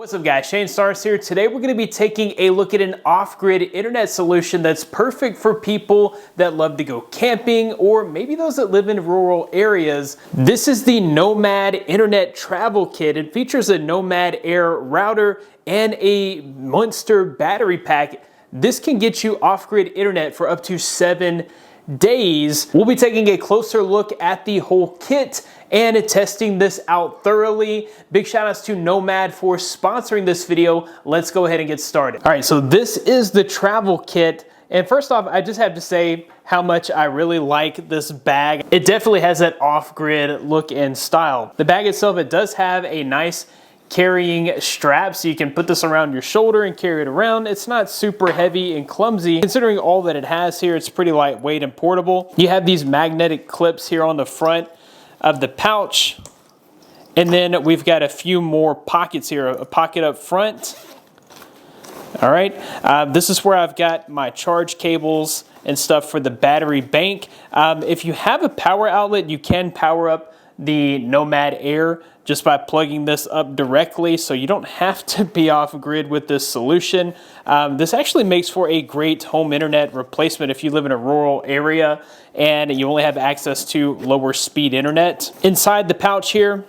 What's up guys, Shane Stars here. Today we're going to be taking a look at an off-grid internet solution that's perfect for people that love to go camping or maybe those that live in rural areas. This is the Nomad Internet Travel Kit. It features a Nomad Air router and a monster battery pack. This can get you off-grid internet for up to 7 days. We'll be taking a closer look at the whole kit and testing this out thoroughly. Big shout outs to Nomad for sponsoring this video. Let's go ahead and get started. All right, so this is the travel kit. And first off, I just have to say how much I really like this bag. It definitely has that off-grid look and style. The bag itself, it does have a nice carrying strap, so you can put this around your shoulder and carry it around. It's not super heavy and clumsy. Considering all that it has here, it's pretty lightweight and portable. You have these magnetic clips here on the front of the pouch. And then we've got a few more pockets here, a pocket up front. All right, this is where I've got my charge cables and stuff for the battery bank. If you have a power outlet, you can power up the Nomad Air just by plugging this up directly, so you don't have to be off grid with this solution. This actually makes for a great home internet replacement if you live in a rural area and you only have access to lower speed internet. Inside the pouch here,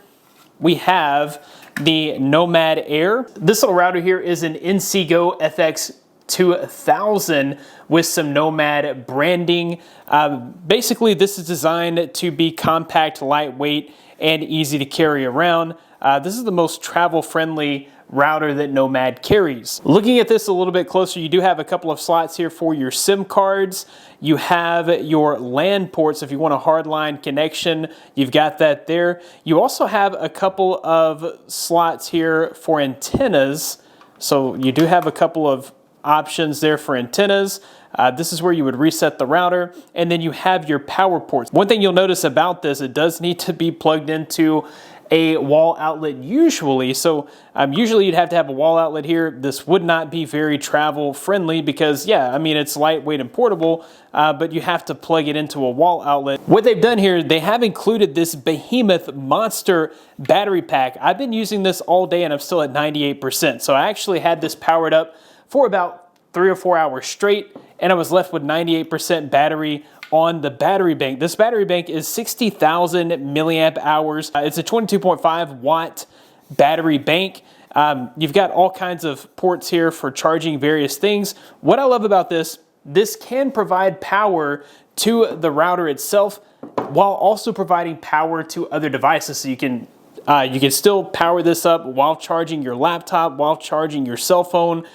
we have the Nomad Air. This little router here is an Inseego FX 2000 with some Nomad branding. Basically, this is designed to be compact, lightweight, and easy to carry around. This is the most travel-friendly router that Nomad carries. Looking at this a little bit closer, you do have a couple of slots here for your SIM cards. You have your LAN ports if you want a hardline connection. You've got that there. You also have a couple of slots here for antennas. So you do have a couple of options there for antennas. This is where you would reset the router, and then you have your power ports. One thing you'll notice about this, it does need to be plugged into a wall outlet usually. So usually you'd have to have a wall outlet here. This would not be very travel friendly because yeah, I mean, it's lightweight and portable, but you have to plug it into a wall outlet. What they've done here, they have included this behemoth monster battery pack. I've been using this all day and I'm still at 98%. So I actually had this powered up for about 3 or 4 hours straight, and I was left with 98% battery on the battery bank. This battery bank is 60,000 milliamp hours. It's a 22.5 watt battery bank. You've got all kinds of ports here for charging various things. What I love about this can provide power to the router itself while also providing power to other devices. So you can still power this up while charging your laptop, while charging your cell phone.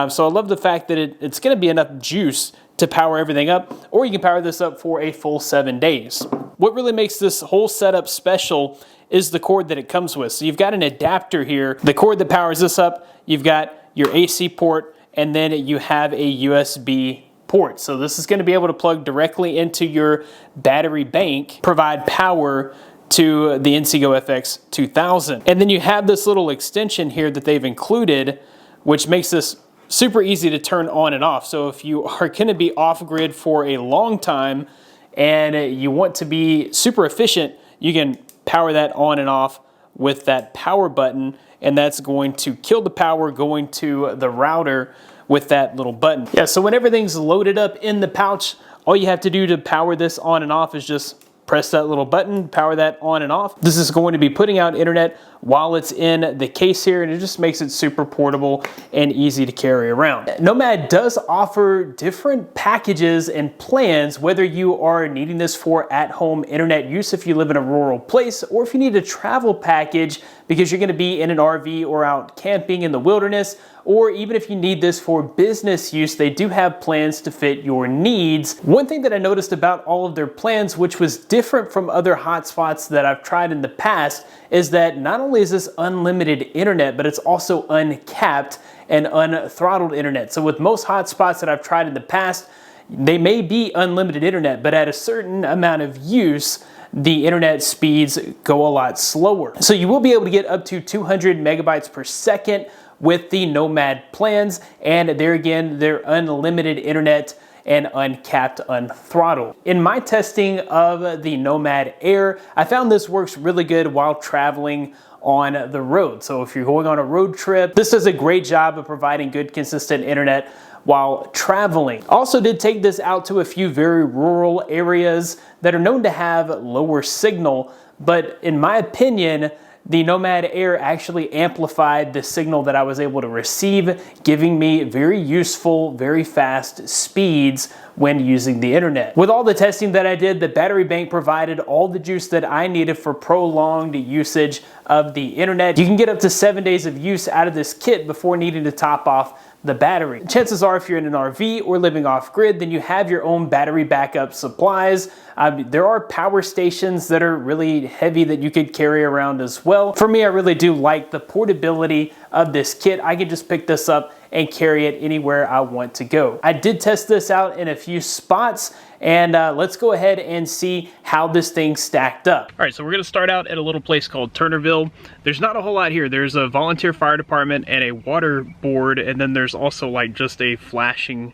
So I love the fact that it's going to be enough juice to power everything up, or you can power this up for a full 7 days. What really makes this whole setup special is the cord that it comes with. So you've got an adapter here, the cord that powers this up, you've got your AC port, and then you have a USB port. So this is going to be able to plug directly into your battery bank, provide power to the Inseego FX 2000. And then you have this little extension here that they've included, which makes this super easy to turn on and off. So if you are going to be off grid for a long time and you want to be super efficient, you can power that on and off with that power button, and that's going to kill the power going to the router with that little button. Yeah, so when everything's loaded up in the pouch, all you have to do to power this on and off is just press that little button, power that on and off. This is going to be putting out internet while it's in the case here, and it just makes it super portable and easy to carry around. Nomad does offer different packages and plans, whether you are needing this for at-home internet use if you live in a rural place, or if you need a travel package because you're going to be in an RV or out camping in the wilderness, or even if you need this for business use, they do have plans to fit your needs. One thing that I noticed about all of their plans, which was different from other hotspots that I've tried in the past, is that not only is this unlimited internet, but it's also uncapped and unthrottled internet. So with most hotspots that I've tried in the past, they may be unlimited internet, but at a certain amount of use, the internet speeds go a lot slower. So you will be able to get up to 200 megabytes per second with the Nomad plans, and there again, they're unlimited internet and uncapped, unthrottled. In my testing of the Nomad Air, I found this works really good while traveling on the road. So if you're going on a road trip, this does a great job of providing good, consistent internet while traveling. Also did take this out to a few very rural areas that are known to have lower signal, but in my opinion, the Nomad Air actually amplified the signal that I was able to receive, giving me very useful, very fast speeds when using the internet. With all the testing that I did, the battery bank provided all the juice that I needed for prolonged usage of the internet. You can get up to 7 days of use out of this kit before needing to top off the battery. Chances are if you're in an RV or living off grid, then you have your own battery backup supplies. There are power stations that are really heavy that you could carry around as well. For me, I really do like the portability of this kit. I can just pick this up and carry it anywhere I want to go. I did test this out in a few spots, and let's go ahead and see how this thing stacked up. All right, so we're gonna start out at a little place called Turnerville. There's not a whole lot here. There's a volunteer fire department and a water board, and then there's also like just a flashing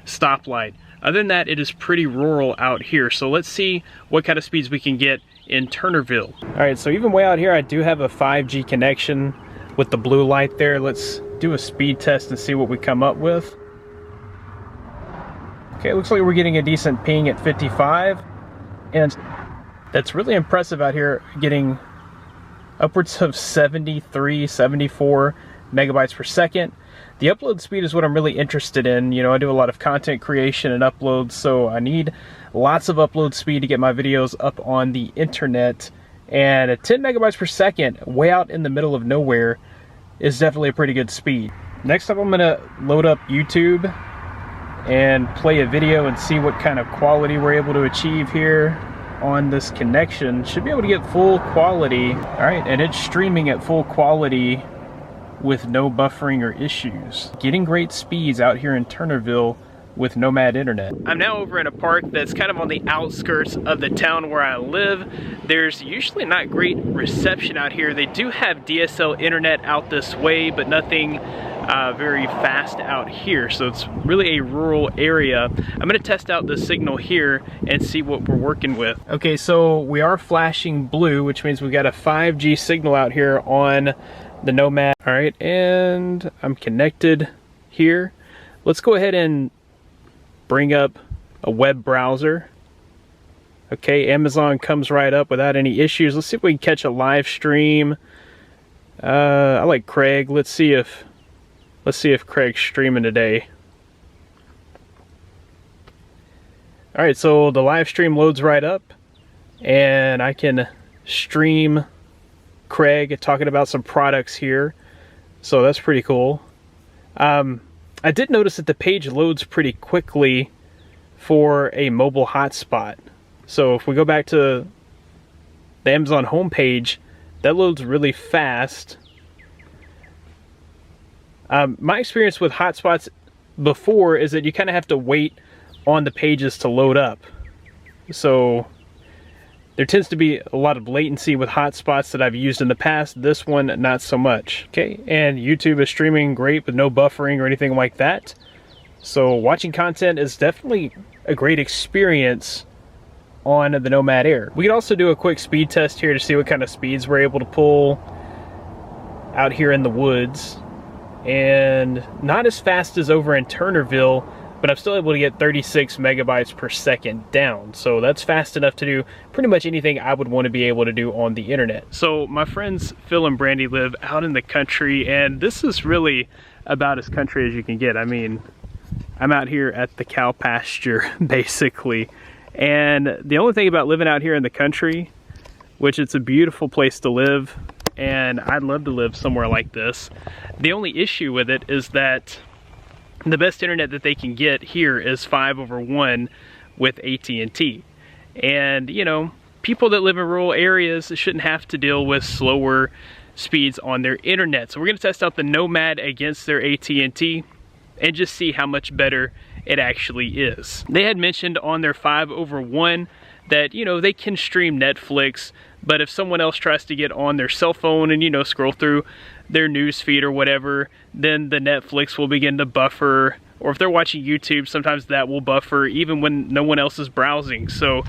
stoplight. Other than that, it is pretty rural out here. So let's see what kind of speeds we can get in Turnerville. All right, so even way out here, I do have a 5G connection with the blue light there. Let's do a speed test and see what we come up with. Okay, looks like we're getting a decent ping at 55, and that's really impressive out here, getting upwards of 73, 74 megabytes per second. The upload speed is what I'm really interested in. You know, I do a lot of content creation and uploads, so I need lots of upload speed to get my videos up on the internet, and at 10 megabytes per second, way out in the middle of nowhere, is definitely a pretty good speed. Next up, I'm gonna load up YouTube and play a video and see what kind of quality we're able to achieve here on this connection. Should be able to get full quality. All right, and it's streaming at full quality with no buffering or issues. Getting great speeds out here in Turnerville with Nomad Internet. I'm now over in a park that's kind of on the outskirts of the town where I live. There's usually not great reception out here. They do have DSL internet out this way, but nothing very fast out here. So it's really a rural area. I'm gonna test out the signal here and see what we're working with. Okay, so we are flashing blue, which means we got a 5G signal out here on the Nomad. All right, and I'm connected here. Let's go ahead and bring up a web browser. Okay, Amazon comes right up without any issues. Let's see if we can catch a live stream. I like Craig. Let's see if Craig's streaming today. All right, so the live stream loads right up, and I can stream Craig talking about some products here. So that's pretty cool. I did notice that the page loads pretty quickly for a mobile hotspot. So if we go back to the Amazon homepage, that loads really fast. My experience with hotspots before is that you kind of have to wait on the pages to load up. So there tends to be a lot of latency with hotspots that I've used in the past. This one, not so much. Okay, and YouTube is streaming great with no buffering or anything like that. So watching content is definitely a great experience on the Nomad Air. We can also do a quick speed test here to see what kind of speeds we're able to pull out here in the woods. And not as fast as over in Turnerville, but I'm still able to get 36 megabytes per second down. So that's fast enough to do pretty much anything I would want to be able to do on the internet. So my friends Phil and Brandy live out in the country, and this is really about as country as you can get. I mean, I'm out here at the cow pasture, basically. And the only thing about living out here in the country, which it's a beautiful place to live, and I'd love to live somewhere like this, the only issue with it is that the best internet that they can get here is 5/1 with AT&T. And, you know, people that live in rural areas shouldn't have to deal with slower speeds on their internet. So we're going to test out the Nomad against their AT&T and just see how much better it actually is. They had mentioned on their 5/1 that, you know, they can stream Netflix, but if someone else tries to get on their cell phone and, you know, scroll through their news feed or whatever, then the Netflix will begin to buffer. Or if they're watching YouTube, sometimes that will buffer even when no one else is browsing. So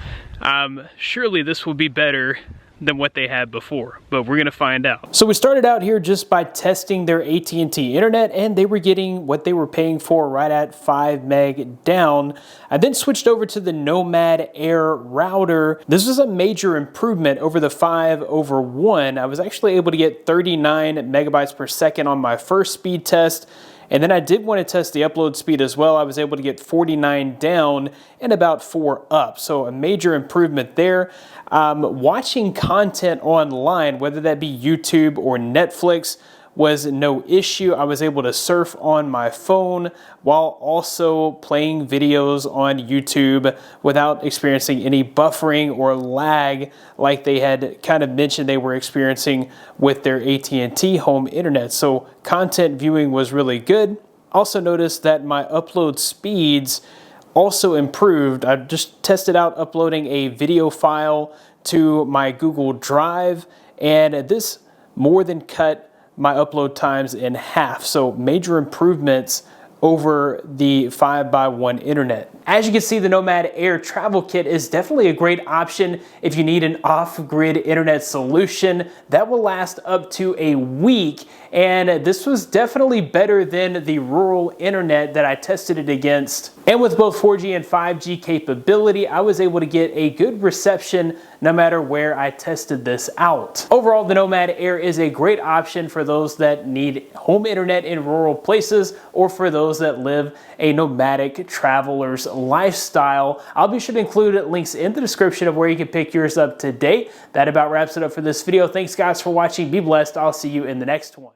surely this will be better than what they had before, but we're gonna find out. So we started out here just by testing their AT&T internet, and they were getting what they were paying for right at 5 meg down. I then switched over to the Nomad Air router. This was a major improvement over the 5/1. I was actually able to get 39 megabytes per second on my first speed test. And then I did want to test the upload speed as well. I was able to get 49 down and about 4 up. So a major improvement there. Watching content online, whether that be YouTube or Netflix, was no issue. I was able to surf on my phone while also playing videos on YouTube without experiencing any buffering or lag like they had kind of mentioned they were experiencing with their AT&T home internet. So content viewing was really good. Also noticed that my upload speeds also improved. I just tested out uploading a video file to my Google Drive, and this more than cut my upload times in half. So major improvements over the 5x1 internet. As you can see, the Nomad Air Travel Kit is definitely a great option if you need an off-grid internet solution that will last up to a week. And this was definitely better than the rural internet that I tested it against. And with both 4G and 5G capability, I was able to get a good reception no matter where I tested this out. Overall, the Nomad Air is a great option for those that need home internet in rural places or for those that live a nomadic traveler's lifestyle. I'll be sure to include links in the description of where you can pick yours up today. That about wraps it up for this video. Thanks guys for watching. Be blessed. I'll see you in the next one.